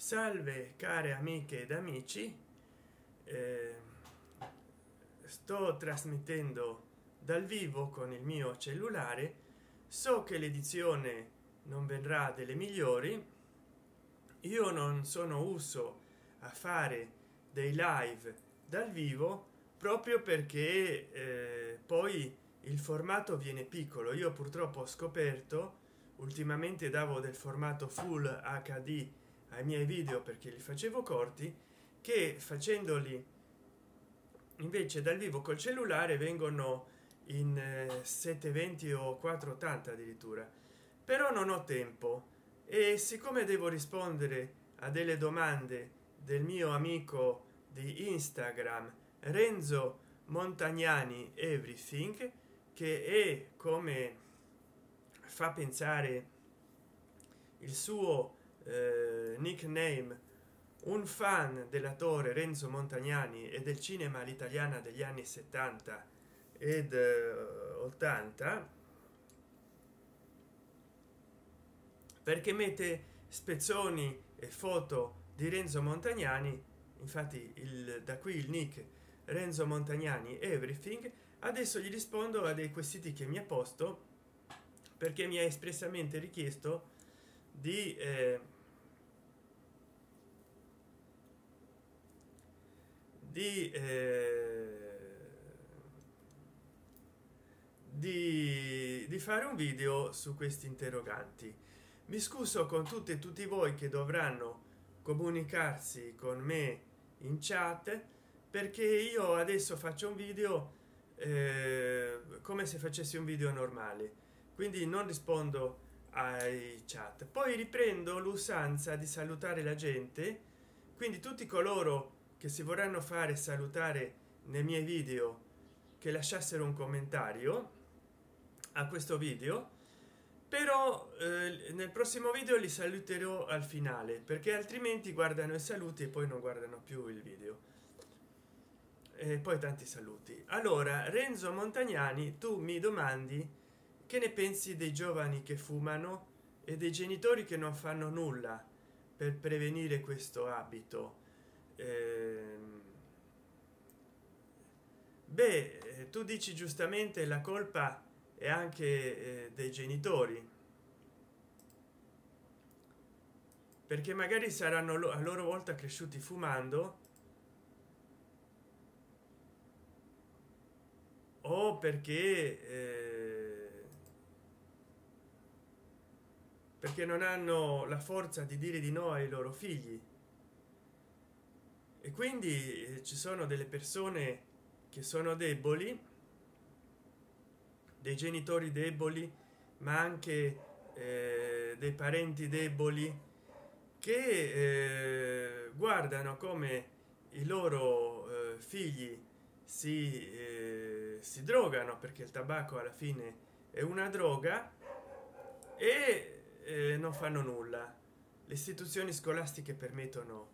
Salve care amiche ed amici, eh, sto trasmettendo dal vivo con il mio cellulare. So che l'edizione non verrà delle migliori. Io non sono uso a fare dei live dal vivo proprio perché poi il formato viene piccolo. Io purtroppo ho scoperto, ultimamente davo del formato full hd ai miei video perché li facevo corti, che facendoli invece dal vivo col cellulare vengono in 720 o 480 addirittura. Però non ho tempo, e siccome devo rispondere a delle domande del mio amico di Instagram Renzo Montagnani Everything, che è, come fa pensare il suo nickname, un fan dell'attore Renzo Montagnani e del cinema all'italiana degli anni 70 ed 80, perché mette spezzoni e foto di Renzo Montagnani. Infatti da qui il nick Renzo Montagnani Everything. Adesso gli rispondo a dei quesiti che mi ha posto, perché mi ha espressamente richiesto di di, eh, di fare un video su questi interroganti. Mi scuso con tutte e tutti voi che dovranno comunicarsi con me in chat, perché io adesso faccio un video come se facessi un video normale, quindi non rispondo ai chat. Poi riprendo l'usanza di salutare la gente, quindi tutti coloro che si vorranno fare salutare nei miei video, che lasciassero un commentario a questo video. Però nel prossimo video li saluterò al finale, perché altrimenti guardano i saluti e poi non guardano più il video. E poi tanti saluti. Allora, Renzo Montagnani, tu mi domandi che ne pensi dei giovani che fumano e dei genitori che non fanno nulla per prevenire questo abito. Beh, tu dici giustamente la colpa è anche dei genitori, perché magari saranno a loro volta cresciuti fumando, o perché non hanno la forza di dire di no ai loro figli. E quindi ci sono delle persone che sono deboli, dei genitori deboli, ma anche dei parenti deboli, che guardano come i loro figli si drogano, perché il tabacco alla fine è una droga, e non fanno nulla. Le istituzioni scolastiche permettono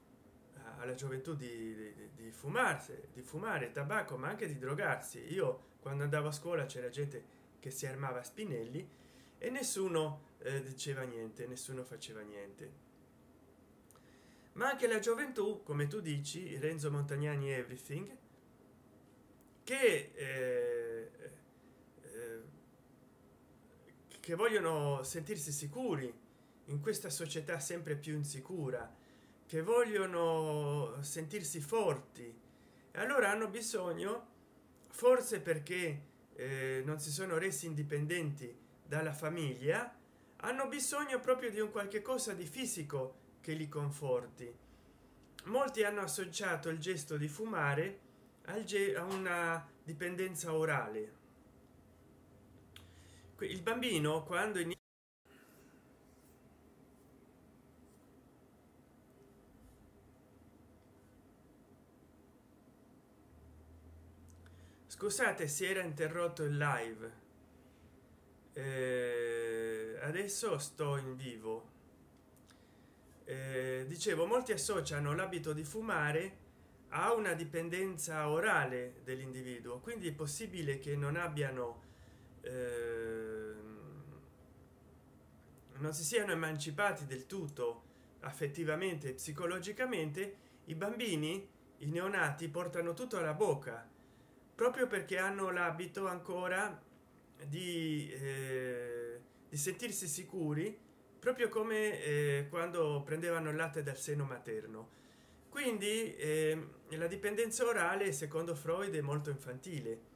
alla gioventù di fumarsi, di fumare tabacco, ma anche di drogarsi. Io quando andavo a scuola c'era gente che si armava a spinelli e nessuno diceva niente, nessuno faceva niente. Ma anche la gioventù, come tu dici, Renzo Montagnani Everything, che eh, che vogliono sentirsi sicuri in questa società sempre più insicura, che vogliono sentirsi forti, e allora hanno bisogno, forse perché non si sono resi indipendenti dalla famiglia, hanno bisogno proprio di un qualche cosa di fisico che li conforti. Molti hanno associato il gesto di fumare a una dipendenza orale. Il bambino quando inizia. Scusate, si era interrotto il live. Adesso sto in vivo. Dicevo, molti associano l'abito di fumare a una dipendenza orale dell'individuo, quindi è possibile che non abbiano non si siano emancipati del tutto affettivamente e psicologicamente, i bambini, i neonati, portano tutto alla bocca proprio perché hanno l'abito ancora di sentirsi sicuri, proprio come quando prendevano il latte dal seno materno. Quindi la dipendenza orale, secondo Freud, è molto infantile.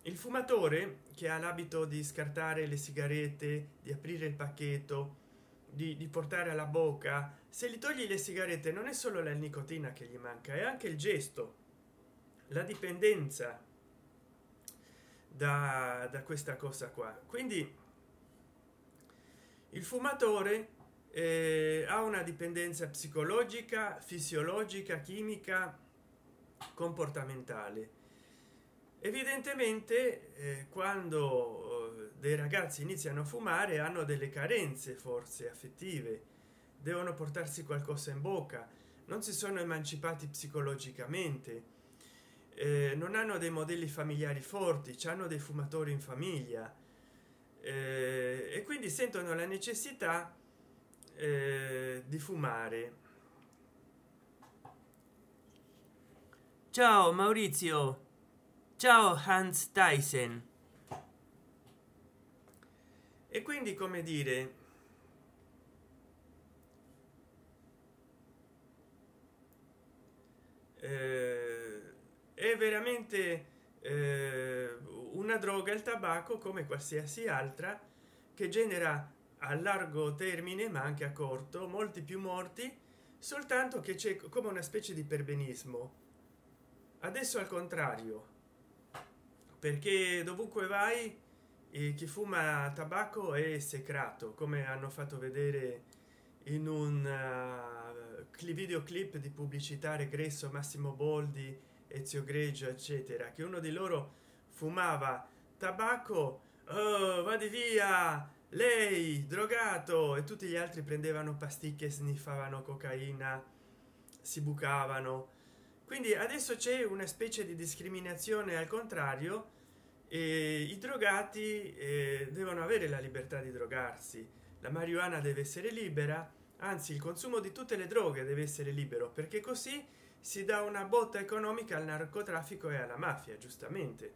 Il fumatore, che ha l'abito di scartare le sigarette, di aprire il pacchetto, di portare alla bocca, se gli togli le sigarette non è solo la nicotina che gli manca, è anche il gesto, la dipendenza da questa cosa qua. Quindi il fumatore ha una dipendenza psicologica, fisiologica, chimica, comportamentale. Evidentemente quando dei ragazzi iniziano a fumare hanno delle carenze forse affettive, devono portarsi qualcosa in bocca, non si sono emancipati psicologicamente, non hanno dei modelli familiari forti, hanno dei fumatori in famiglia, e quindi sentono la necessità di fumare. Ciao Maurizio, ciao Hans Tyson. E quindi, come dire, è veramente una droga, il tabacco, come qualsiasi altra, che genera a largo termine ma anche a corto molti più morti, soltanto che c'è come una specie di perbenismo. Adesso al contrario, perché dovunque vai chi fuma tabacco è esecrato, come hanno fatto vedere in un videoclip di pubblicità Regresso, Massimo Boldi, Ezio Greggio, eccetera, che uno di loro fumava tabacco, oh, vadi via lei, drogato, e tutti gli altri prendevano pasticche, sniffavano cocaina, si bucavano. Quindi adesso c'è una specie di discriminazione al contrario, e i drogati devono avere la libertà di drogarsi, la marijuana deve essere libera, anzi il consumo di tutte le droghe deve essere libero, perché così si dà una botta economica al narcotraffico e alla mafia, giustamente.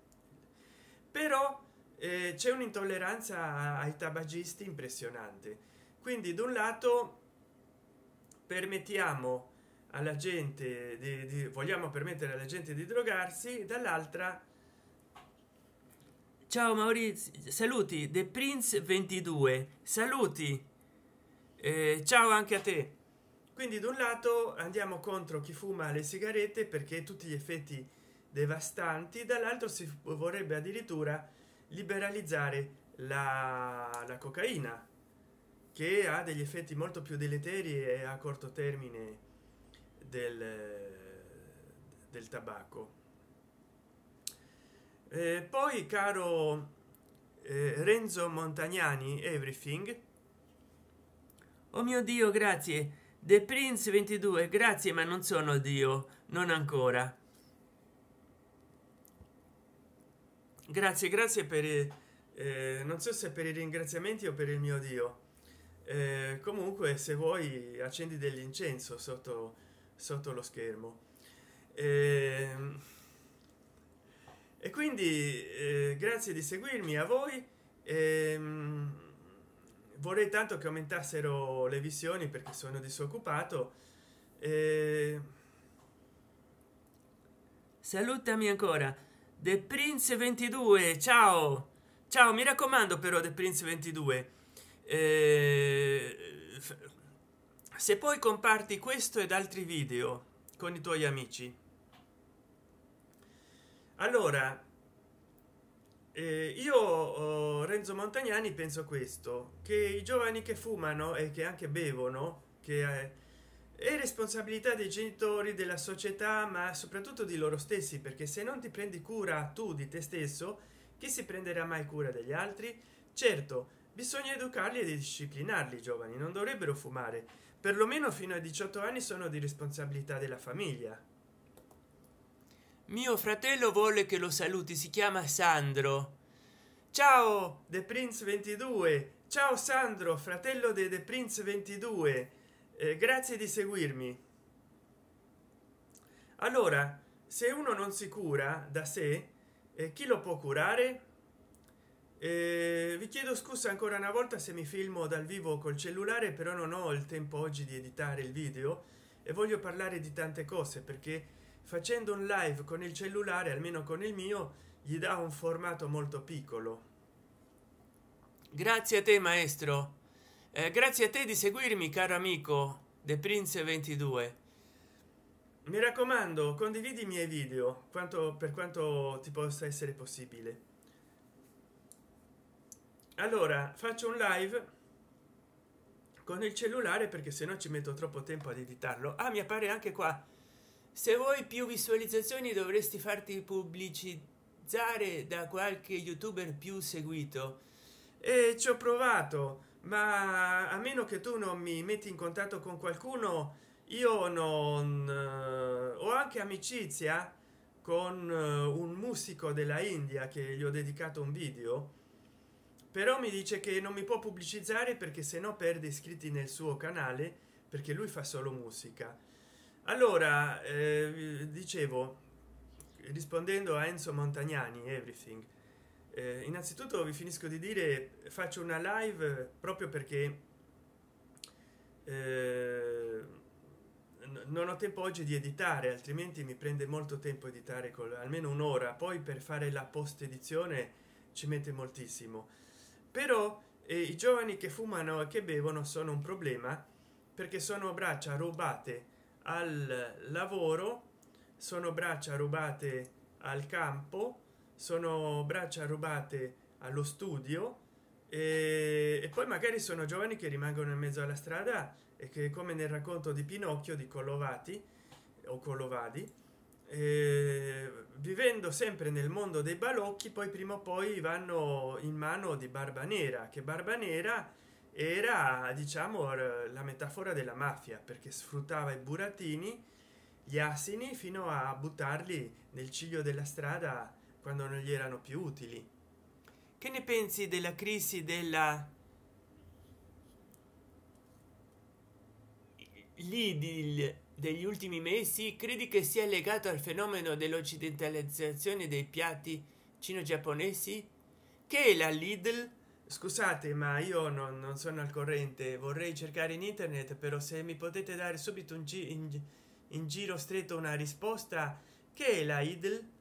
Però c'è un'intolleranza ai tabagisti impressionante. Quindi da un lato permettiamo alla gente vogliamo permettere alla gente di drogarsi, dall'altra ciao Maurizio, saluti The Prince 22, saluti, ciao anche a te. Quindi da un lato andiamo contro chi fuma le sigarette perché tutti gli effetti devastanti, dall'altro si vorrebbe addirittura liberalizzare la cocaina, che ha degli effetti molto più deleteri e a corto termine del tabacco. Poi, caro Renzo Montagnani Everything, oh mio dio, grazie. The Prince 22, grazie, ma non sono dio, non ancora. Grazie, grazie per non so se per i ringraziamenti o per il mio dio. Comunque, se vuoi accendi dell'incenso sotto lo schermo. E quindi grazie di seguirmi a voi. Vorrei tanto che aumentassero le visioni perché sono disoccupato. Salutami ancora The Prince 22, ciao ciao, mi raccomando però The Prince 22, se poi comparti questo ed altri video con i tuoi amici. Allora io Renzo Montagnani penso questo, che i giovani che fumano e che anche bevono, che è responsabilità dei genitori, della società, ma soprattutto di loro stessi, perché se non ti prendi cura tu di te stesso, chi si prenderà mai cura degli altri? Certo, bisogna educarli e disciplinarli. I giovani non dovrebbero fumare, perlomeno fino ai 18 anni sono di responsabilità della famiglia. Mio fratello vuole che lo saluti, si chiama Sandro. Ciao The Prince 22, ciao Sandro, fratello di The Prince 22. grazie di seguirmi. Allora, se uno non si cura da sé, chi lo può curare? Vi chiedo scusa ancora una volta se mi filmo dal vivo col cellulare, però non ho il tempo oggi di editare il video e voglio parlare di tante cose, perché facendo un live con il cellulare, almeno con il mio, gli dà un formato molto piccolo. Grazie a te maestro. Grazie a te di seguirmi, caro amico The Prince 22. Mi raccomando, condividi i miei video per quanto ti possa essere possibile. Allora faccio un live con il cellulare, perché se no ci metto troppo tempo ad editarlo. Ah, mi appare anche qua: se vuoi più visualizzazioni dovresti farti pubblicizzare da qualche youtuber più seguito. E ci ho provato, ma a meno che tu non mi metti in contatto con qualcuno, io non ho anche amicizia con un musico della India che gli ho dedicato un video, però mi dice che non mi può pubblicizzare perché se no perde iscritti nel suo canale, perché lui fa solo musica. Allora dicevo, rispondendo a Enzo Montagnani Everything, innanzitutto vi finisco di dire, faccio una live proprio perché non ho tempo oggi di editare, altrimenti mi prende molto tempo editare, con almeno un'ora, poi per fare la post edizione ci mette moltissimo. Però i giovani che fumano e che bevono sono un problema, perché sono braccia rubate al lavoro, sono braccia rubate al campo, sono braccia rubate allo studio, e poi magari sono giovani che rimangono in mezzo alla strada e che, come nel racconto di Pinocchio di Collovati o Collovadi, vivendo sempre nel mondo dei balocchi, poi prima o poi vanno in mano di Barba Nera, che Barba Nera era, diciamo, la metafora della mafia, perché sfruttava i burattini, gli asini, fino a buttarli nel ciglio della strada quando non gli erano più utili. Che ne pensi della crisi della Lidl degli ultimi mesi? Credi che sia legato al fenomeno dell'occidentalizzazione dei piatti cino-giapponesi? Che è la Lidl? Scusate, ma io non sono al corrente, vorrei cercare in internet, però se mi potete dare subito in giro stretto una risposta. Che è la Lidl?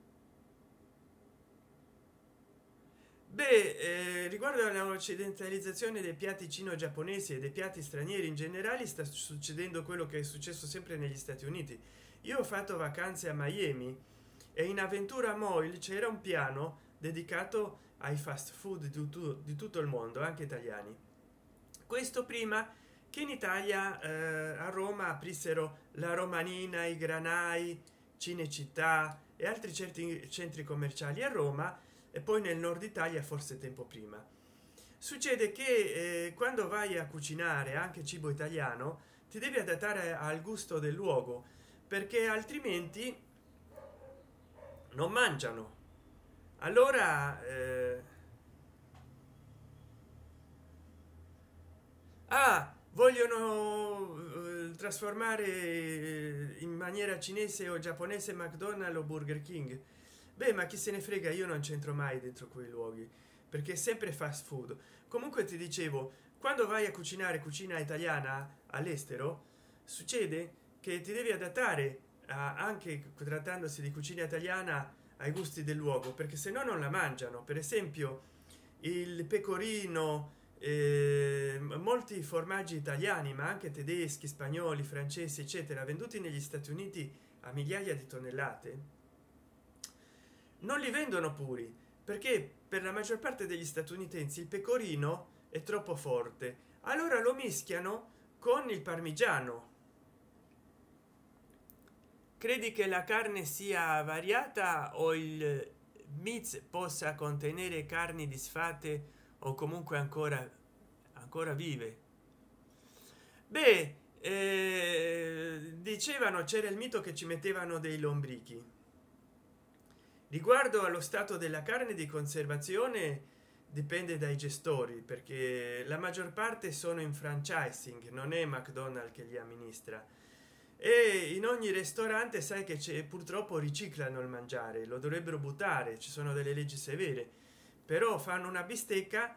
Beh, riguardo all'occidentalizzazione dei piatti cino-giapponesi e dei piatti stranieri in generale, sta succedendo quello che è successo sempre negli Stati Uniti. Io ho fatto vacanze a Miami e in Avventura Mall c'era un piano dedicato ai fast food di tutto il mondo, anche italiani. Questo prima che in Italia, a Roma, aprissero la Romanina, i Granai, Cinecittà e altri certi centri commerciali a Roma, e poi nel nord Italia forse tempo prima. Succede che quando vai a cucinare anche cibo italiano ti devi adattare al gusto del luogo, perché altrimenti non mangiano. Allora vogliono trasformare in maniera cinese o giapponese McDonald's o Burger King. Beh, ma chi se ne frega, io non c'entro mai dentro quei luoghi, perché è sempre fast food. Comunque ti dicevo, quando vai a cucinare cucina italiana all'estero, succede che ti devi adattare anche trattandosi di cucina italiana, ai gusti del luogo, perché se no non la mangiano. Per esempio il pecorino, molti formaggi italiani, ma anche tedeschi, spagnoli, francesi, eccetera, venduti negli Stati Uniti a migliaia di tonnellate, non li vendono puri, perché per la maggior parte degli statunitensi il pecorino è troppo forte, allora lo mischiano con il parmigiano. Credi che la carne sia variata o il mix possa contenere carni disfatte o comunque ancora vive? Beh, dicevano, c'era il mito che ci mettevano dei lombrichi. Riguardo allo stato della carne di conservazione, dipende dai gestori, perché la maggior parte sono in franchising, non è McDonald's che li amministra, e in ogni ristorante sai che c'è, purtroppo riciclano il mangiare, lo dovrebbero buttare, ci sono delle leggi severe, però fanno una bistecca,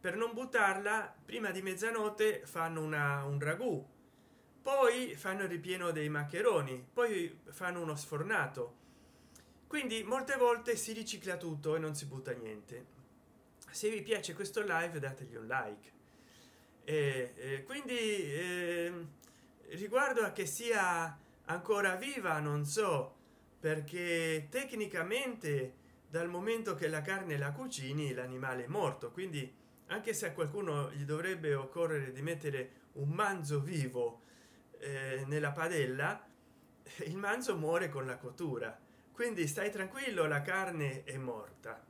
per non buttarla prima di mezzanotte fanno un ragù, poi fanno il ripieno dei maccheroni, poi fanno uno sfornato, quindi molte volte si ricicla tutto e non si butta niente. Se vi piace questo live dategli un like. Quindi riguardo a che sia ancora viva non so, perché tecnicamente dal momento che la carne la cucini l'animale è morto, quindi anche se a qualcuno gli dovrebbe occorrere di mettere un manzo vivo nella padella, il manzo muore con la cottura, quindi stai tranquillo, la carne è morta,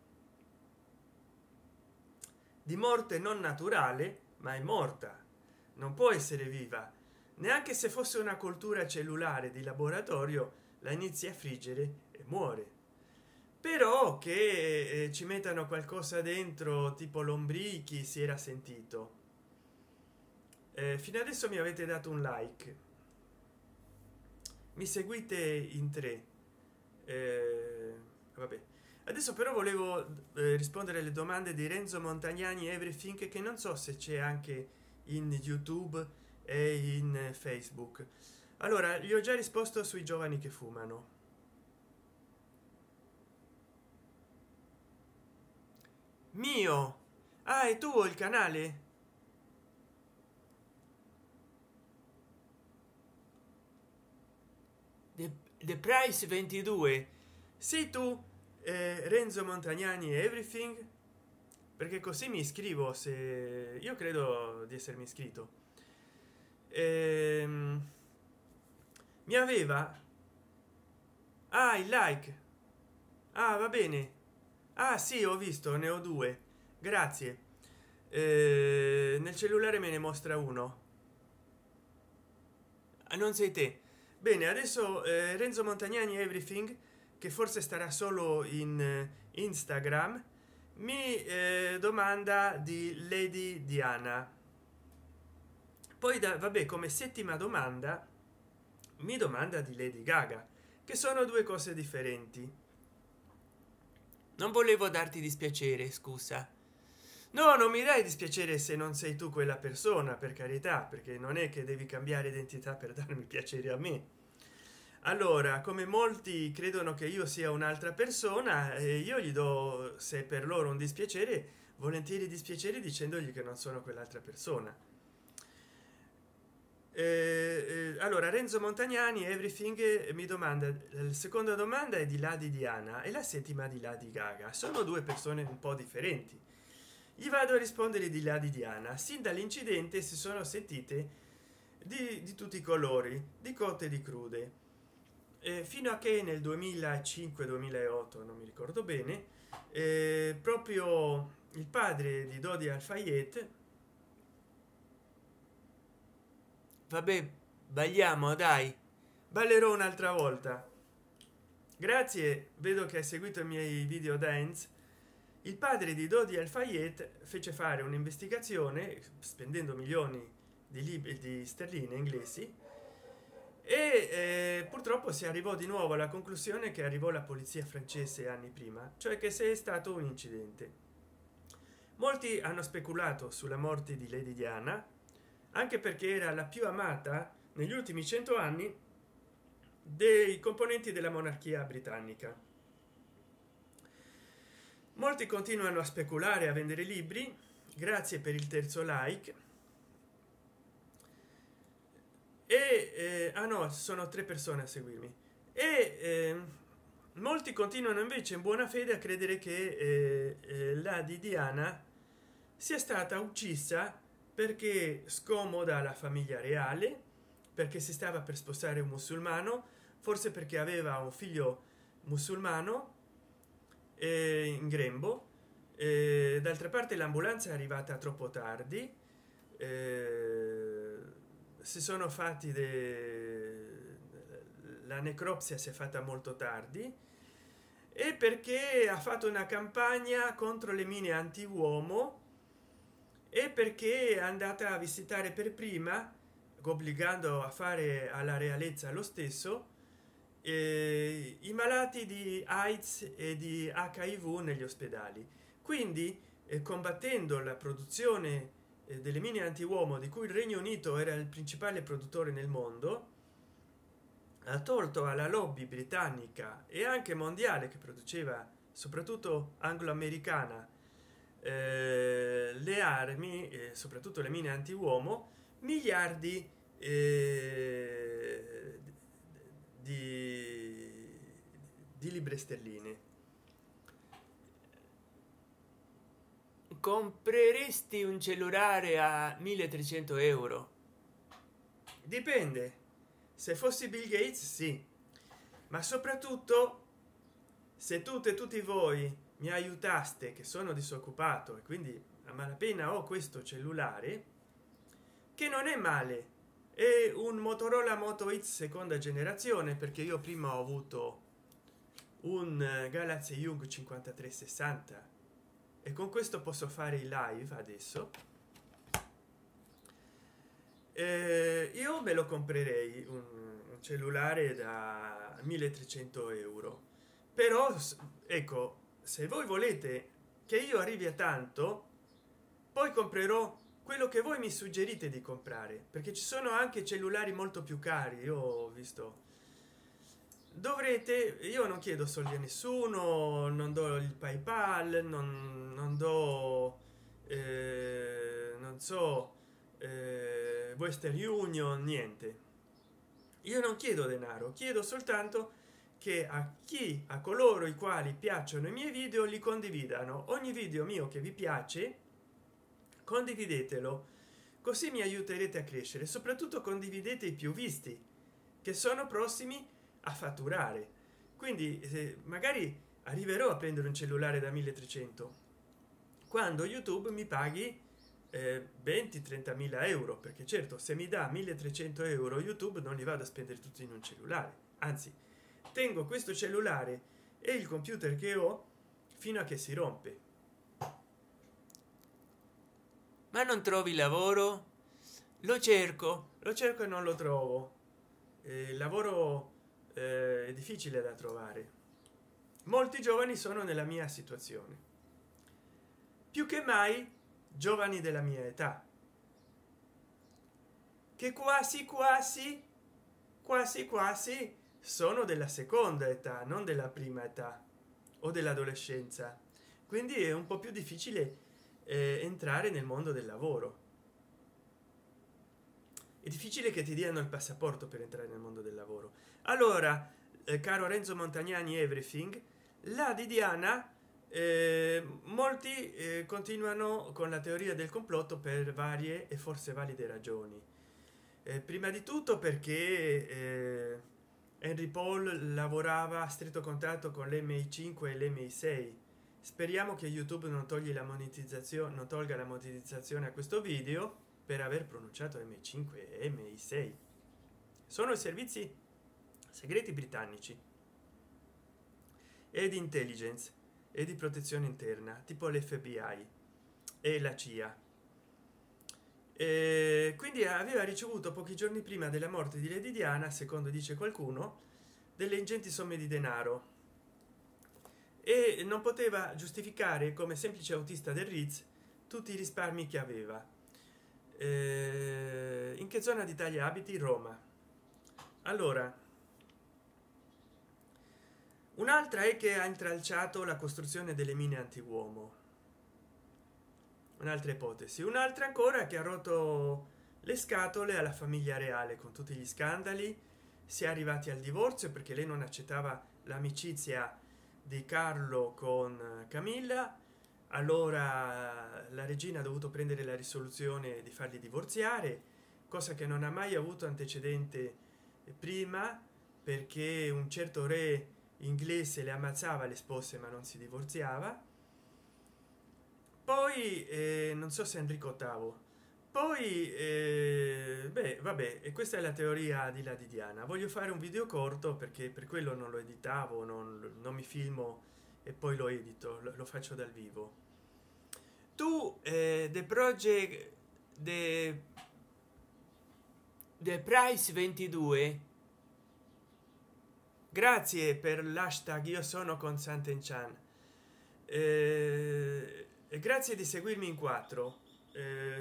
di morte non naturale, ma è morta, non può essere viva. Neanche se fosse una coltura cellulare di laboratorio, la inizi a friggere e muore. Però che ci mettano qualcosa dentro tipo lombrichi si era sentito. Fino adesso mi avete dato un like, mi seguite in tre. Vabbè, adesso però volevo rispondere alle domande di Renzo Montagnani Everything, che non so se c'è anche in YouTube e in Facebook. Allora, gli ho già risposto sui giovani che fumano. Mio, ah, e tu il canale The Price 22, sei tu Renzo Montagnani Everything? Perché così mi iscrivo, se io credo di essermi iscritto. Mi aveva, ah, il like, ah, va bene, ah sì, ho visto, ne ho due, grazie. Nel cellulare me ne mostra uno. Ah, non sei te. Bene, adesso Renzo Montagnani Everything, che forse starà solo in Instagram, mi domanda di Lady Diana. Poi vabbè, come settima domanda mi domanda di Lady Gaga, che sono due cose differenti. Non volevo darti dispiacere, scusa. No, non mi dai dispiacere se non sei tu quella persona, per carità, perché non è che devi cambiare identità per darmi piacere a me. Allora, come molti credono che io sia un'altra persona, io gli do, se per loro un dispiacere, volentieri dispiacere dicendogli che non sono quell'altra persona. Allora, Renzo Montagnani Everything mi domanda, la seconda domanda è di là di Diana e la settima di là di Gaga, sono due persone un po' differenti. Gli vado a rispondere di là di Diana. Sin dall'incidente si sono sentite di tutti i colori, di cotte e di crude, fino a che nel 2005-2008, non mi ricordo bene, proprio il padre di Dodi Al-Fayed, vabbè, balliamo, dai, ballerò un'altra volta. Grazie, vedo che hai seguito i miei video dance. Il padre di Dodi Al-Fayed fece fare un'investigazione spendendo milioni di sterline inglesi, e purtroppo si arrivò di nuovo alla conclusione che arrivò la polizia francese anni prima, cioè che se è stato un incidente. Molti hanno speculato sulla morte di Lady Diana, anche perché era la più amata negli ultimi 100 anni dei componenti della monarchia britannica. Molti continuano a speculare, a vendere libri. Grazie per il terzo like. Ah no, sono tre persone a seguirmi. Molti continuano invece in buona fede a credere che la di Diana sia stata uccisa perché scomoda alla famiglia reale, perché si stava per sposare un musulmano, forse perché aveva un figlio musulmano in grembo. D'altra parte l'ambulanza è arrivata troppo tardi, si sono fatti la necropsia si è fatta molto tardi, e perché ha fatto una campagna contro le mine anti-uomo e perché è andata a visitare per prima, obbligando a fare alla realezza lo stesso, i malati di AIDS e di HIV negli ospedali. Quindi combattendo la produzione delle mine anti-uomo, di cui il Regno Unito era il principale produttore nel mondo, ha tolto alla lobby britannica e anche mondiale, che produceva soprattutto anglo-americana, le armi, soprattutto le mine anti-uomo, miliardi di, di libbre sterline. Compreresti un cellulare a 1300 euro? Dipende. Se fossi Bill Gates, sì, ma soprattutto se tutte e tutti voi mi aiutaste, che sono disoccupato e quindi a malapena ho questo cellulare, che non è male, è un Motorola Moto X seconda generazione, perché io prima ho avuto un Galaxy Young 5360 e con questo posso fare i live adesso. Io me lo comprerei un cellulare da 1300 euro, però ecco, se voi volete che io arrivi a tanto, poi comprerò quello che voi mi suggerite di comprare, perché ci sono anche cellulari molto più cari. Io ho visto, dovrete, io non chiedo soldi a nessuno, non do il PayPal, non do non so, Western Union, niente. Io non chiedo denaro, chiedo soltanto che a coloro i quali piacciono i miei video li condividano. Ogni video mio che vi piace, condividetelo, così mi aiuterete a crescere. Soprattutto condividete i più visti, che sono prossimi a fatturare. Quindi magari arriverò a prendere un cellulare da 1300 quando YouTube mi paghi 20-30 mila euro, perché certo, se mi dà 1300 euro YouTube non li vado a spendere tutti in un cellulare, anzi tengo questo cellulare e il computer che ho fino a che si rompe. Ma non trovi lavoro? Lo cerco e non lo trovo. Il lavoro è difficile da trovare. Molti giovani sono nella mia situazione, più che mai giovani della mia età, che quasi sono della seconda età, non della prima età o dell'adolescenza. Quindi è un po' più difficile entrare nel mondo del lavoro. È difficile che ti diano il passaporto per entrare nel mondo del lavoro. Allora, caro Renzo Montagnani Everything, la di Diana, molti continuano con la teoria del complotto per varie e forse valide ragioni. Prima di tutto perché Henry Paul lavorava a stretto contatto con l'MI5 e l'MI6. Speriamo che YouTube non toglie la monetizzazione, non tolga la monetizzazione a questo video per aver pronunciato MI5 e MI6. Sono i servizi segreti britannici e di intelligence e di protezione interna, tipo l'FBI e la CIA. Quindi aveva ricevuto pochi giorni prima della morte di Lady Diana, secondo dice qualcuno, delle ingenti somme di denaro e non poteva giustificare, come semplice autista del Ritz, tutti i risparmi che aveva. In che zona d'Italia abiti? Roma. Allora, un'altra è che ha intralciato la costruzione delle mine antiuomo, un'altra ipotesi. Un'altra ancora è che ha rotto le scatole alla famiglia reale con tutti gli scandali, si è arrivati al divorzio perché lei non accettava l'amicizia di Carlo con Camilla. Allora la regina ha dovuto prendere la risoluzione di farli divorziare, cosa che non ha mai avuto antecedente prima, perché un certo re inglese le ammazzava le spose ma non si divorziava. Poi non so se Enrico VIII, poi beh, vabbè, e questa è la teoria di là di Diana. Voglio fare un video corto perché per quello non lo editavo, non mi filmo e poi lo edito, lo faccio dal vivo. Tu the project the price 22, grazie per l'hashtag io sono con Sant'Enchan, e grazie di seguirmi in quattro.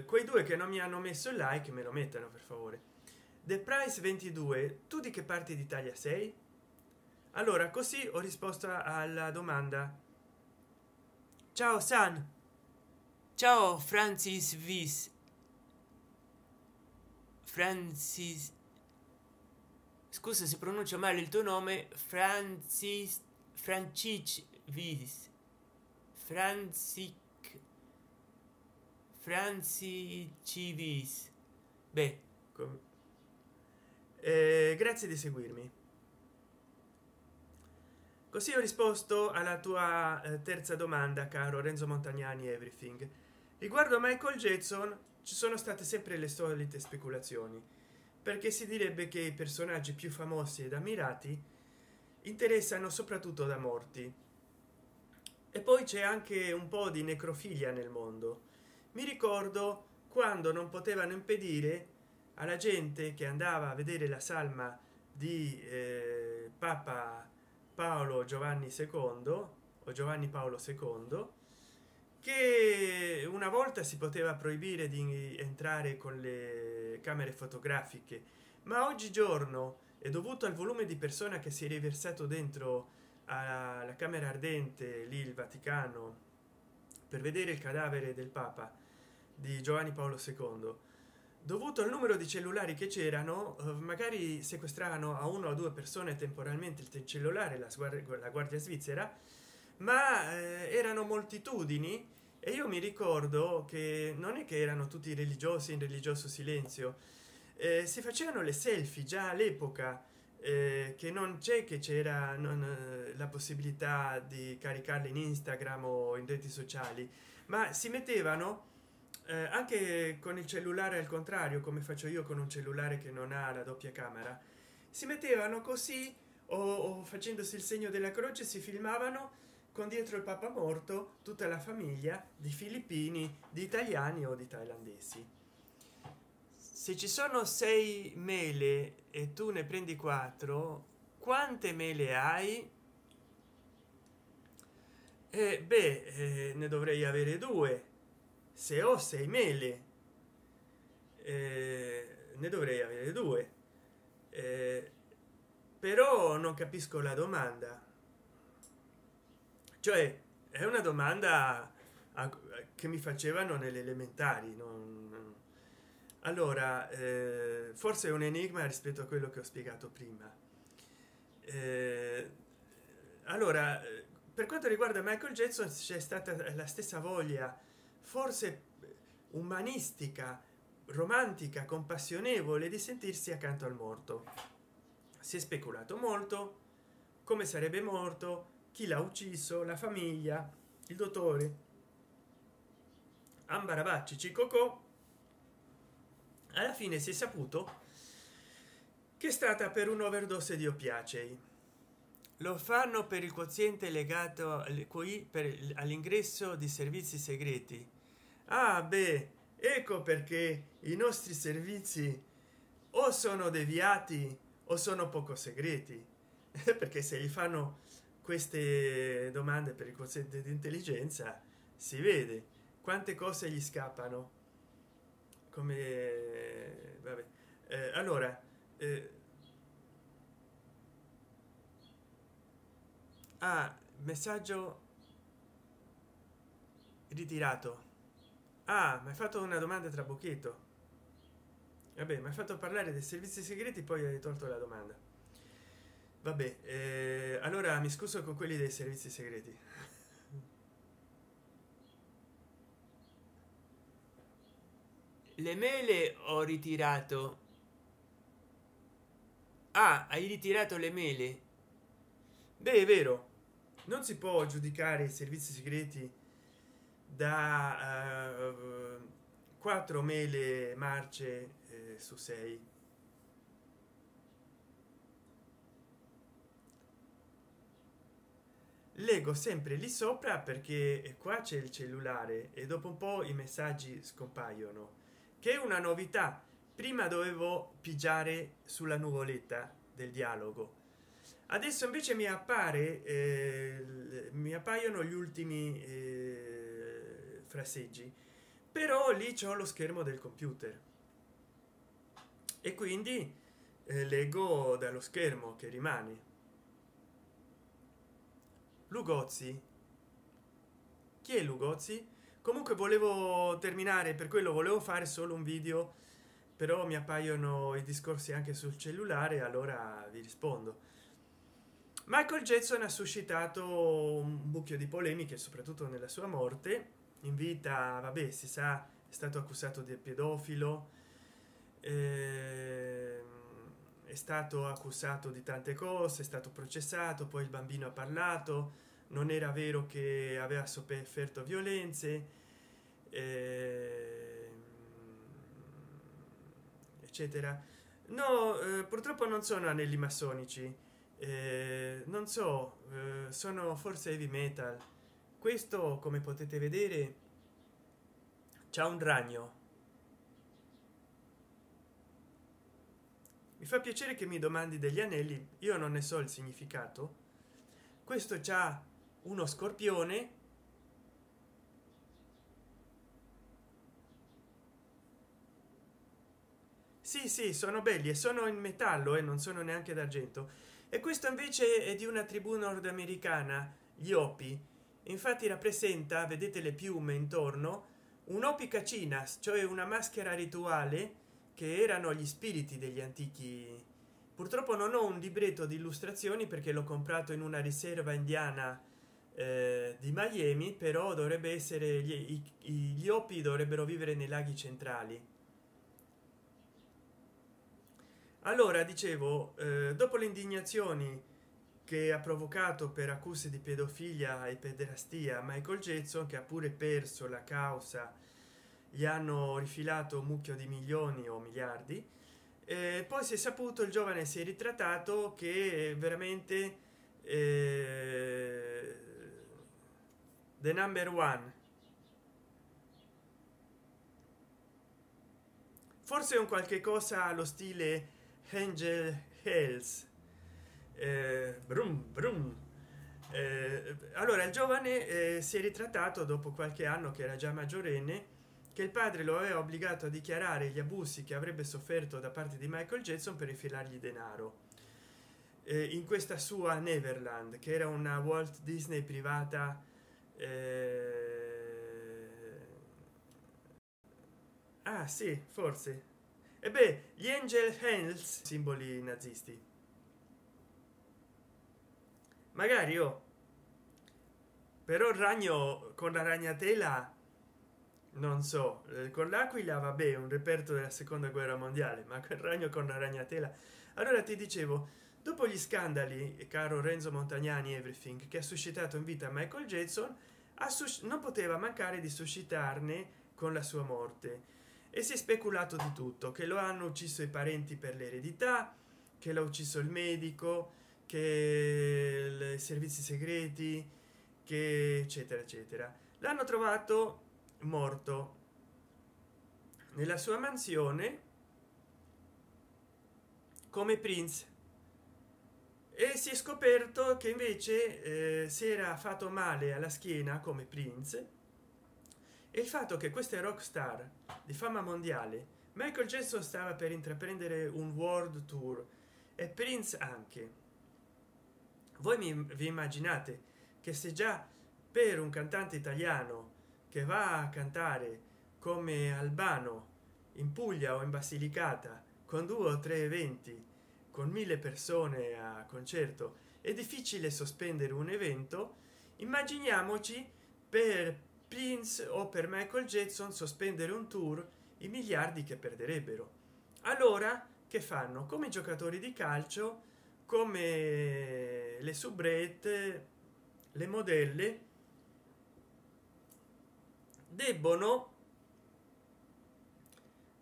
Quei due che non mi hanno messo il like me lo mettano per favore. The price 22, tu di che parte d'Italia sei? Allora così ho risposto alla domanda. Ciao San. Ciao Francis Vis. Francis, scusa se pronuncio male il tuo nome. Francis Vis, Francis Civis. Beh, grazie di seguirmi. Così ho risposto alla tua terza domanda, caro Renzo Montagnani Everything. Riguardo Michael Jackson ci sono state sempre le solite speculazioni, perché si direbbe che i personaggi più famosi ed ammirati interessano soprattutto da morti, e poi c'è anche un po' di necrofilia nel mondo. Mi ricordo quando non potevano impedire alla gente che andava a vedere la salma di Papa Paolo Giovanni II o Giovanni Paolo II, che una volta si poteva proibire di entrare con le camere fotografiche, ma oggigiorno è dovuto al volume di persone che si è riversato dentro alla camera ardente lì il Vaticano per vedere il cadavere del Papa di Giovanni Paolo II, dovuto al numero di cellulari che c'erano, magari sequestravano a uno o due persone temporalmente il cellulare, la guardia svizzera, ma erano moltitudini. E io mi ricordo che non è che erano tutti religiosi in religioso silenzio, si facevano le selfie già all'epoca, che non c'è, che c'era la possibilità di caricarle in Instagram o in reti sociali, ma si mettevano anche con il cellulare al contrario, come faccio io con un cellulare che non ha la doppia camera. Si mettevano così o facendosi il segno della croce, si filmavano con dietro il papa morto, tutta la famiglia di filippini, di italiani o di thailandesi. Se ci sono 6 mele e tu ne prendi 4, quante mele hai? Ne dovrei avere 2. Se ho 6 mele ne dovrei avere 2, però non capisco la domanda. Cioè è una domanda che mi facevano nelle elementari, allora forse è un enigma rispetto a quello che ho spiegato prima. Allora per quanto riguarda Michael Jackson c'è stata la stessa voglia, forse umanistica, romantica, compassionevole, di sentirsi accanto al morto. Si è speculato molto come sarebbe morto, chi l'ha ucciso, la famiglia, il dottore Ambarabacci Cicocò. Alla fine si è saputo che è stata per un'overdose di oppiacei. Lo fanno per il quoziente legato all'ingresso di servizi segreti. Ah beh, ecco perché i nostri servizi o sono deviati o sono poco segreti, perché se gli fanno queste domande per il quoziente di intelligenza si vede quante cose gli scappano, come vabbè. Allora messaggio ritirato. Ah, mi hai fatto una domanda tra bocchetto. Vabbè, mi hai fatto parlare dei servizi segreti, poi hai tolto la domanda. Vabbè, allora mi scuso con quelli dei servizi segreti. Le mele ho ritirato. Ah, hai ritirato le mele? Beh, è vero, non si può giudicare i servizi segreti da 4 mele marce su 6. leggo sempre lì sopra perché qua c'è il cellulare e dopo un po' i messaggi scompaiono, che è una novità. Prima dovevo pigiare sulla nuvoletta del dialogo, adesso invece mi appare mi appaiono gli ultimi fraseggi, però lì c'ho lo schermo del computer e quindi leggo dallo schermo che rimane. Lugozzi, chi è Lugozzi? Comunque volevo terminare, per quello volevo fare solo un video, però mi appaiono i discorsi anche sul cellulare, allora vi rispondo. Michael Jackson ha suscitato un mucchio di polemiche, soprattutto nella sua morte. In vita, vabbè, si sa, è stato accusato di pedofilo, ehm, è stato accusato di tante cose, è stato processato, poi il bambino ha parlato, non era vero che aveva sofferto violenze, ehm, eccetera. No, purtroppo non sono anelli massonici, non so, sono forse heavy metal. Questo, come potete vedere, c'ha un ragno. Mi fa piacere che mi domandi degli anelli, io non ne so il significato. Questo c'ha uno scorpione. Sì, sì, sono belli e sono in metallo e non sono neanche d'argento. E questo invece è di una tribù nordamericana, gli Opi. Infatti rappresenta, vedete le piume intorno, un Opi Cacinas, cioè una maschera rituale che erano gli spiriti degli antichi. Purtroppo non ho un libretto di illustrazioni perché l'ho comprato in una riserva indiana di Miami, però dovrebbe essere gli Opi dovrebbero vivere nei laghi centrali. Allora dicevo, dopo le indignazioni che ha provocato per accuse di pedofilia e pederastia Michael Jackson, che ha pure perso la causa, gli hanno rifilato un mucchio di milioni o miliardi, poi si è saputo, il giovane si è ritrattato che veramente the number one, forse un qualche cosa allo stile Angel Hells, brum brum. Allora il giovane si è ritrattato dopo qualche anno, che era già maggiorenne, che il padre lo aveva obbligato a dichiarare gli abusi che avrebbe sofferto da parte di Michael Jackson per rifilargli denaro in questa sua Neverland, che era una Walt Disney privata. Ah sì, forse. E beh, gli Angel Hands, simboli nazisti. Magari io, però il ragno con la ragnatela, non so, con l'aquila vabbè, un reperto della seconda guerra mondiale, ma quel ragno con la ragnatela. Allora ti dicevo, dopo gli scandali, caro Renzo Montagnani Everything, che ha suscitato in vita Michael Jackson, non poteva mancare di suscitarne con la sua morte, e si è speculato di tutto, che lo hanno ucciso i parenti per l'eredità, che l'ha ucciso il medico, che i servizi segreti, che eccetera eccetera. L'hanno trovato morto nella sua mansione come Prince, e si è scoperto che invece si era fatto male alla schiena come Prince, e il fatto che queste rockstar di fama mondiale, Michael Jackson stava per intraprendere un world tour e Prince anche. Voi vi immaginate che se già per un cantante italiano che va a cantare come Albano in Puglia o in Basilicata con 2 o 3 eventi con 1000 persone a concerto è difficile sospendere un evento, immaginiamoci per Prince o per Michael Jackson sospendere un tour, i miliardi che perderebbero. Allora che fanno? Come i giocatori di calcio, come le soubrette, le modelle debbono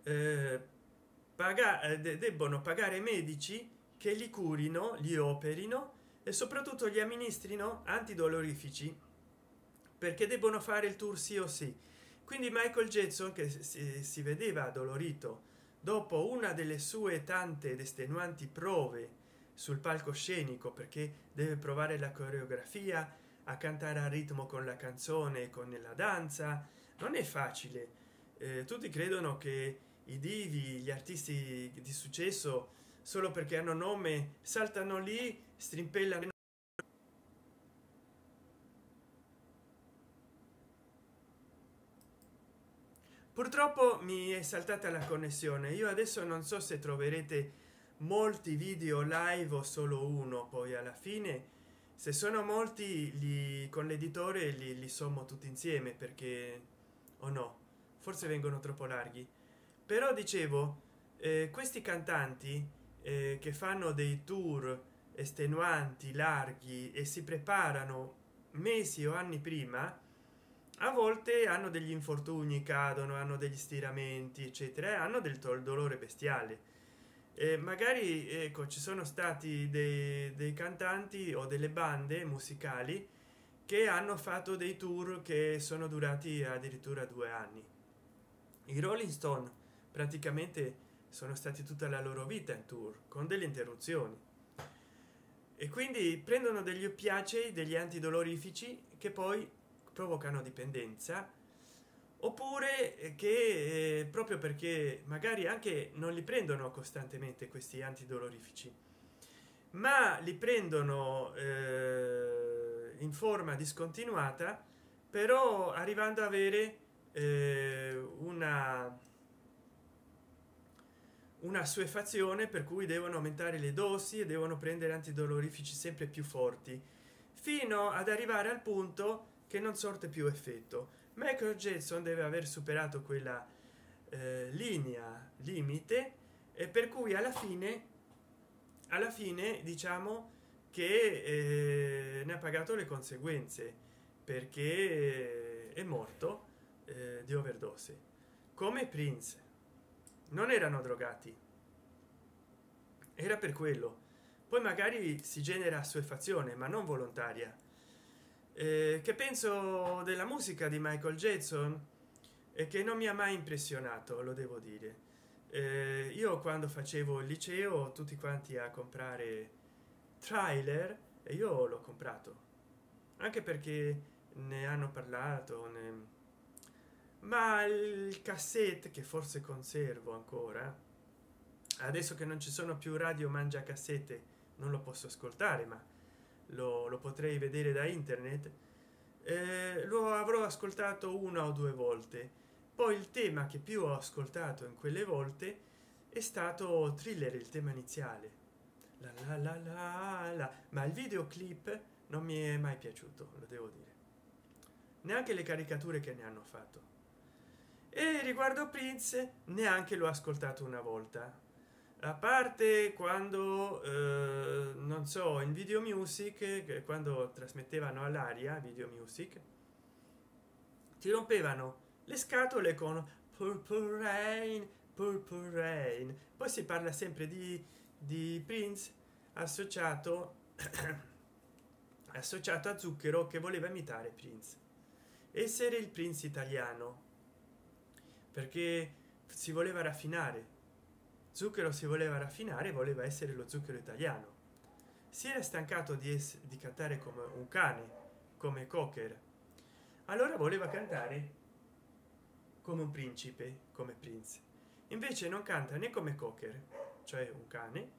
eh, debbono pagare medici che li curino, li operino e soprattutto gli amministrino antidolorifici, perché debbono fare il tour sì o sì. Quindi Michael Jackson, che si vedeva addolorito dopo una delle sue tante ed estenuanti prove sul palcoscenico, perché deve provare la coreografia, a cantare a ritmo con la canzone, con la danza, non è facile. Tutti credono che i divi, gli artisti di successo, solo perché hanno nome, saltano lì, strimpellano. Purtroppo mi è saltata la connessione. Io adesso non so se troverete molti video live o solo uno, poi alla fine se sono molti con l'editore li sommo tutti insieme, perché o no, forse vengono troppo larghi. Però dicevo, questi cantanti che fanno dei tour estenuanti, larghi, e si preparano mesi o anni prima, a volte hanno degli infortuni, cadono, hanno degli stiramenti eccetera, e hanno del dolore bestiale. Magari ecco, ci sono stati dei cantanti o delle bande musicali che hanno fatto dei tour che sono durati addirittura 2 anni. I Rolling Stone praticamente sono stati tutta la loro vita in tour con delle interruzioni, e quindi prendono degli oppiacei, degli antidolorifici che poi provocano dipendenza, oppure che proprio perché magari anche non li prendono costantemente questi antidolorifici, ma li prendono in forma discontinuata, però arrivando ad avere una assuefazione, per cui devono aumentare le dosi e devono prendere antidolorifici sempre più forti, fino ad arrivare al punto che non sorte più effetto. Michael Jackson deve aver superato quella linea limite, e per cui alla fine diciamo che ne ha pagato le conseguenze, perché è morto di overdose. Come Prince, non erano drogati, era per quello. Poi magari si genera assuefazione, ma non volontaria. Che penso della musica di Michael Jackson? E che non mi ha mai impressionato, lo devo dire. Io quando facevo il liceo, tutti quanti a comprare Trailer, e io l'ho comprato anche perché ne hanno parlato, ma il cassette, che forse conservo ancora, adesso che non ci sono più radio mangia cassette, non lo posso ascoltare, ma lo potrei vedere da internet. Lo avrò ascoltato 1 o 2 volte. Poi il tema che più ho ascoltato in quelle volte è stato Thriller, il tema iniziale, ma il videoclip non mi è mai piaciuto, lo devo dire, neanche le caricature che ne hanno fatto. E riguardo Prince, neanche l'ho ascoltato una volta, a parte quando non so, in Video Music, quando trasmettevano all'aria Video Music, ti rompevano le scatole con Purple Rain, Purple Rain. Poi si parla sempre di Prince associato associato a Zucchero, che voleva imitare Prince, essere il Prince italiano, perché si voleva raffinare. Zucchero si voleva raffinare, voleva essere lo Zucchero italiano. Si era stancato di cantare come un cane, come Cocker, allora voleva cantare come un principe, come Prince. Invece non canta né come Cocker, cioè un cane,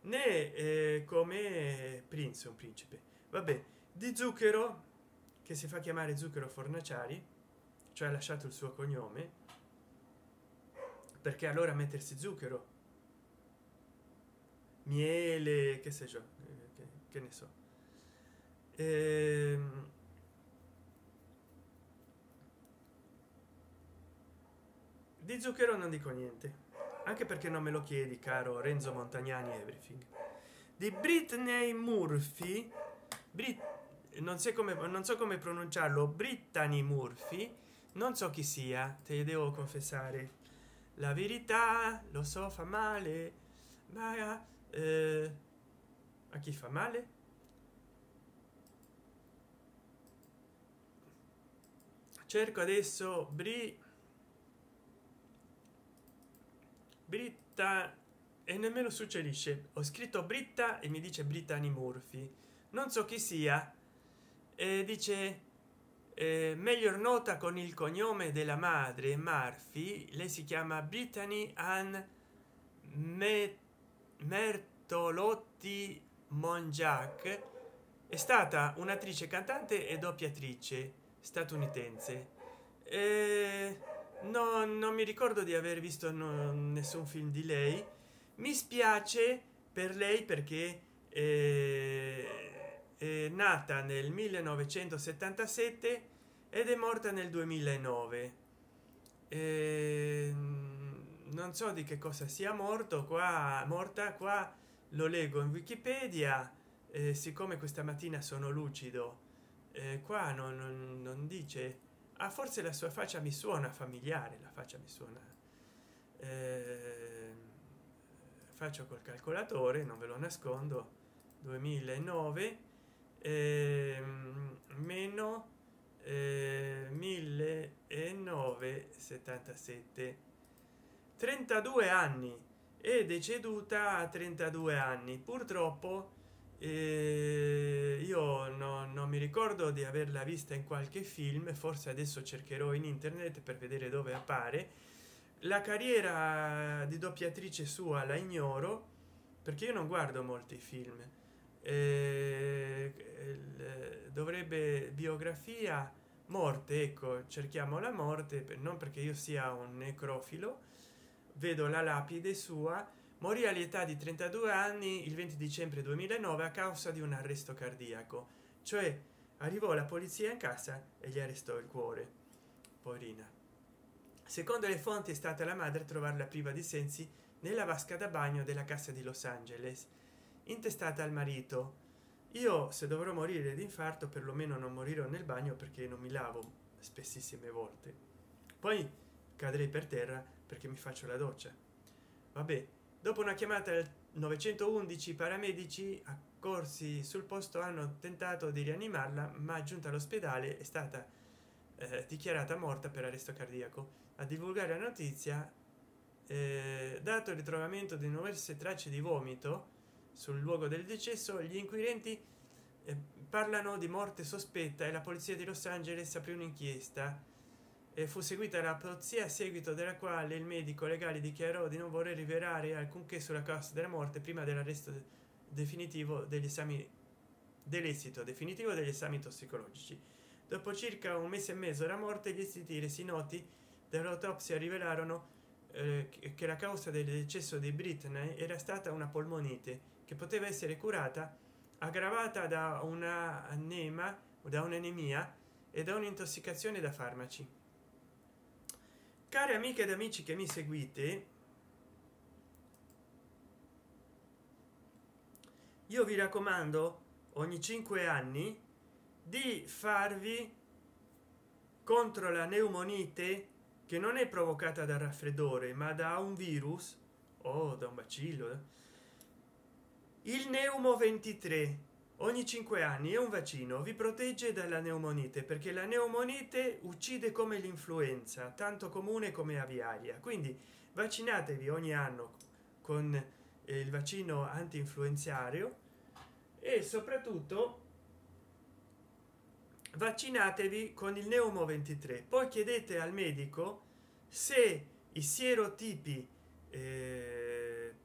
né come Prince, un principe. Vabbè, di Zucchero, che si fa chiamare Zucchero Fornaciari, cioè ha lasciato il suo cognome, perché allora mettersi zucchero, miele, che sei, che ne so. Di Zucchero non dico niente, anche perché non me lo chiedi, caro Renzo Montagnani Everything. Di Britney Murphy, non so come pronunciarlo, Brittany Murphy, non so chi sia, te devo confessare. la verità, lo so, fa male, ma a chi fa male? Cerco adesso Britta e nemmeno suggerisce. Ho scritto Britta e mi dice Brittany Murphy, non so chi sia, e dice meglio nota con il cognome della madre Murphy. Lei si chiama Brittany Ann Mertolotti Monjac. È stata un'attrice, cantante e doppiatrice statunitense. No, non mi ricordo di aver visto nessun film di lei. Mi spiace per lei perché è nata nel 1977 ed è morta nel 2009. Non so di che cosa sia morta qua, lo leggo in Wikipedia. Siccome questa mattina sono lucido, qua non dice. Ah, forse la sua faccia mi suona familiare, la faccia mi suona. eh, Faccio col calcolatore, non ve lo nascondo. 2009 meno 1977, 32 anni. È deceduta a 32 anni. Purtroppo io non mi ricordo di averla vista in qualche film, forse adesso cercherò in internet per vedere dove appare. La carriera di doppiatrice sua la ignoro perché io non guardo molti film. Dovrebbe biografia, morte, ecco, cerchiamo la morte, non perché io sia un necrofilo. Vedo la lapide sua. Morì all'età di 32 anni il 20 dicembre 2009 a causa di un arresto cardiaco, cioè arrivò la polizia in casa e gli arrestò il cuore. Poverina. Secondo le fonti è stata la madre a trovarla priva di sensi nella vasca da bagno della casa di Los Angeles, intestata al marito. Io, se dovrò morire di infarto, perlomeno non morirò nel bagno perché non mi lavo spessissime volte. Poi cadrei per terra perché mi faccio la doccia. Vabbè, dopo una chiamata al 911 i paramedici accorsi sul posto hanno tentato di rianimarla, ma giunta all'ospedale è stata dichiarata morta per arresto cardiaco. A divulgare la notizia, dato il ritrovamento di numerose tracce di vomito sul luogo del decesso, gli inquirenti parlano di morte sospetta e la polizia di Los Angeles aprì un'inchiesta. Fu seguita l'autopsia, a seguito della quale il medico legale dichiarò di non voler rivelare alcunché sulla causa della morte prima dell'arresto definitivo degli esami, dell'esito definitivo degli esami tossicologici. Dopo circa un mese e mezzo dalla morte, gli esiti resi noti dell'autopsia rivelarono che la causa del decesso di Britney era stata una polmonite che poteva essere curata, aggravata da un'anemia e da un'intossicazione da farmaci. Cari amiche ed amici che mi seguite, io vi raccomando ogni 5 anni di farvi contro la neumonite, che non è provocata dal raffreddore ma da un virus o da un bacillo, il Neumo 23. Ogni 5 anni è un vaccino, vi protegge dalla neumonite, perché la neumonite uccide come l'influenza, tanto comune come aviaria. Quindi vaccinatevi ogni anno con il vaccino anti-influenzario e soprattutto vaccinatevi con il Neumo 23. Poi chiedete al medico se i sierotipi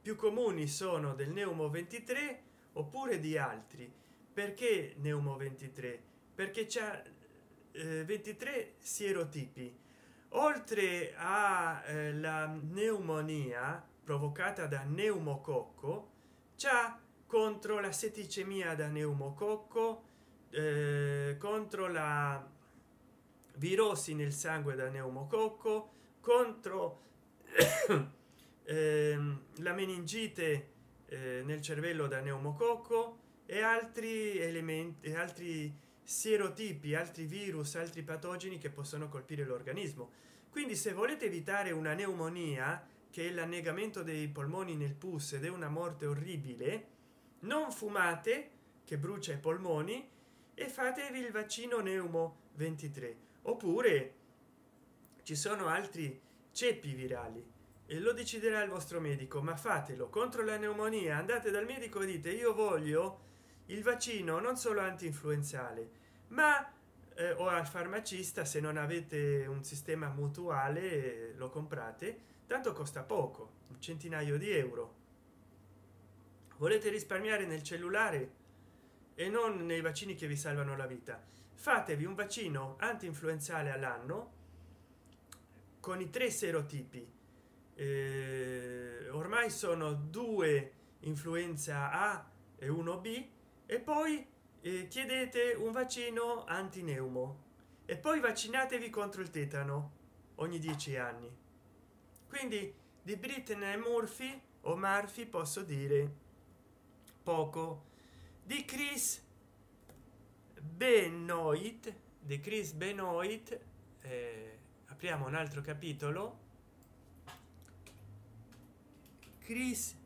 più comuni sono del Neumo 23 oppure di altri. Perché Neumo 23? Perché c'è 23 sierotipi. Oltre a la pneumonia provocata da pneumococco, c'ha contro la setticemia da pneumococco, contro la virosi nel sangue da pneumococco, contro la meningite nel cervello da pneumococco e altri elementi, altri sierotipi, altri virus, altri patogeni che possono colpire l'organismo. quindi se volete evitare una pneumonia, che è l'annegamento dei polmoni nel pus ed è una morte orribile, non fumate, che brucia i polmoni, e fatevi il vaccino Neumo 23. Oppure ci sono altri ceppi virali e lo deciderà il vostro medico, ma fatelo contro la pneumonia. Andate dal medico e dite: io voglio il vaccino non solo antinfluenzale, ma o al farmacista, se non avete un sistema mutuale, lo comprate, tanto costa poco, un centinaio di euro. Volete risparmiare nel cellulare e non nei vaccini che vi salvano la vita? Fatevi un vaccino antinfluenzale all'anno con i 3 serotipi. Ormai sono 2 influenza A e 1 B, e poi chiedete un vaccino antineumo e poi vaccinatevi contro il tetano ogni 10 anni. Quindi di Britney Murphy o Murphy posso dire poco. Di Chris Benoit, apriamo un altro capitolo. Chris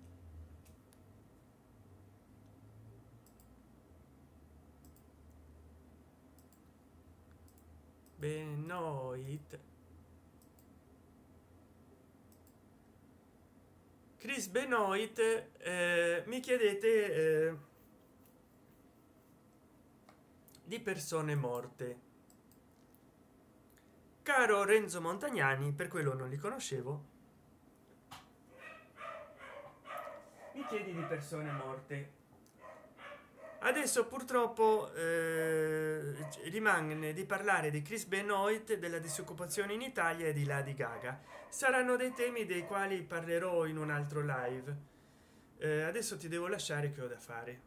Benoit, mi chiedete di persone morte. Caro Renzo Montagnani, per quello non li conoscevo, mi chiedi di persone morte. Adesso purtroppo rimane di parlare di Chris Benoit, della disoccupazione in Italia e di Lady Gaga. Saranno dei temi dei quali parlerò in un altro live. Adesso ti devo lasciare, che ho da fare.